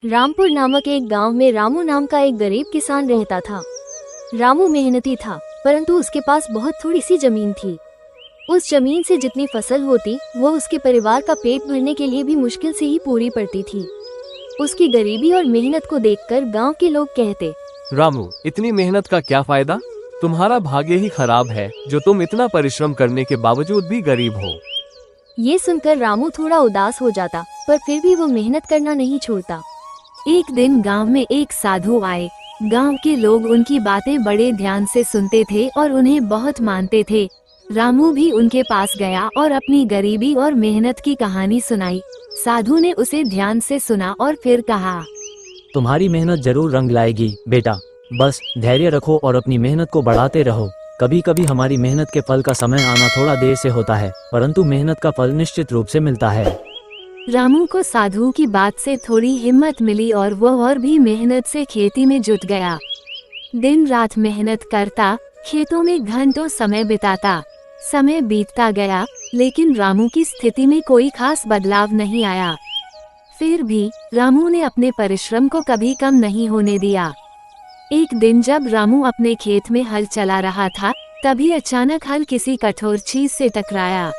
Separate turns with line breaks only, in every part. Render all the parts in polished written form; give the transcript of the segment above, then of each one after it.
रामपुर नामक एक गांव में रामू नाम का एक गरीब किसान रहता था। रामू मेहनती था, परंतु उसके पास बहुत थोड़ी सी जमीन थी। उस जमीन से जितनी फसल होती वो उसके परिवार का पेट भरने के लिए भी मुश्किल से ही पूरी पड़ती थी। उसकी गरीबी और मेहनत को देखकर गांव के लोग कहते,
रामू, इतनी मेहनत का क्या फायदा? तुम्हारा भाग्य ही खराब है जो तुम इतना परिश्रम करने के बावजूद भी गरीब हो।
ये सुनकर रामू थोड़ा उदास हो जाता, पर फिर भी वो मेहनत करना नहीं छोड़ता। एक दिन गांव में एक साधु आए। गांव के लोग उनकी बातें बड़े ध्यान से सुनते थे और उन्हें बहुत मानते थे। रामू भी उनके पास गया और अपनी गरीबी और मेहनत की कहानी सुनाई। साधु ने उसे ध्यान से सुना और फिर कहा,
तुम्हारी मेहनत जरूर रंग लाएगी बेटा, बस धैर्य रखो और अपनी मेहनत को बढ़ाते रहो। कभी कभी हमारी मेहनत के फल का समय आना थोड़ा देर से होता है, परंतु मेहनत का फल निश्चित रूप से मिलता है।
रामू को साधु की बात से थोड़ी हिम्मत मिली और वह और भी मेहनत से खेती में जुट गया। दिन रात मेहनत करता, खेतों में घंटों समय बिताता। समय बीतता गया, लेकिन रामू की स्थिति में कोई खास बदलाव नहीं आया। फिर भी रामू ने अपने परिश्रम को कभी कम नहीं होने दिया। एक दिन जब रामू अपने खेत में हल चला रहा था, तभी अचानक हल किसी कठोर चीज से टकराया।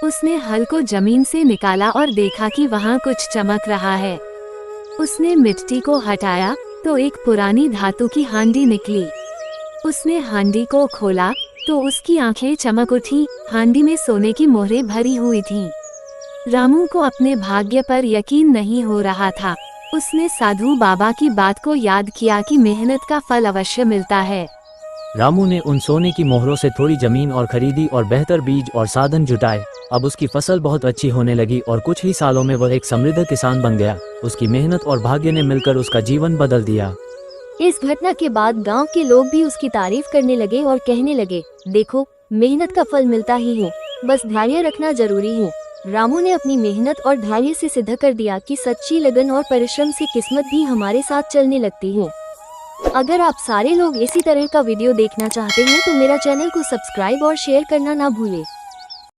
उसने हल को जमीन से निकाला और देखा कि वहाँ कुछ चमक रहा है। उसने मिट्टी को हटाया तो एक पुरानी धातु की हांडी निकली। उसने हांडी को खोला तो उसकी आंखें चमक उठी। हांडी में सोने की मोहरें भरी हुई थीं। रामू को अपने भाग्य पर यकीन नहीं हो रहा था। उसने साधु बाबा की बात को याद किया कि मेहनत का फल अवश्य मिलता है।
रामू ने उन सोने की मोहरों से थोड़ी जमीन और खरीदी और बेहतर बीज और साधन जुटाए। अब उसकी फसल बहुत अच्छी होने लगी और कुछ ही सालों में वह एक समृद्ध किसान बन गया। उसकी मेहनत और भाग्य ने मिलकर उसका जीवन बदल दिया।
इस घटना के बाद गांव के लोग भी उसकी तारीफ करने लगे और कहने लगे, देखो, मेहनत का फल मिलता ही है, बस धैर्य रखना जरूरी है। रामू ने अपनी मेहनत और धैर्य से सिद्ध कर दिया कि सच्ची लगन और परिश्रम से किस्मत भी हमारे साथ चलने लगती है। अगर आप सारे लोग इसी तरह का वीडियो देखना चाहते हैं तो मेरा चैनल को सब्सक्राइब और शेयर करना ना भूलें।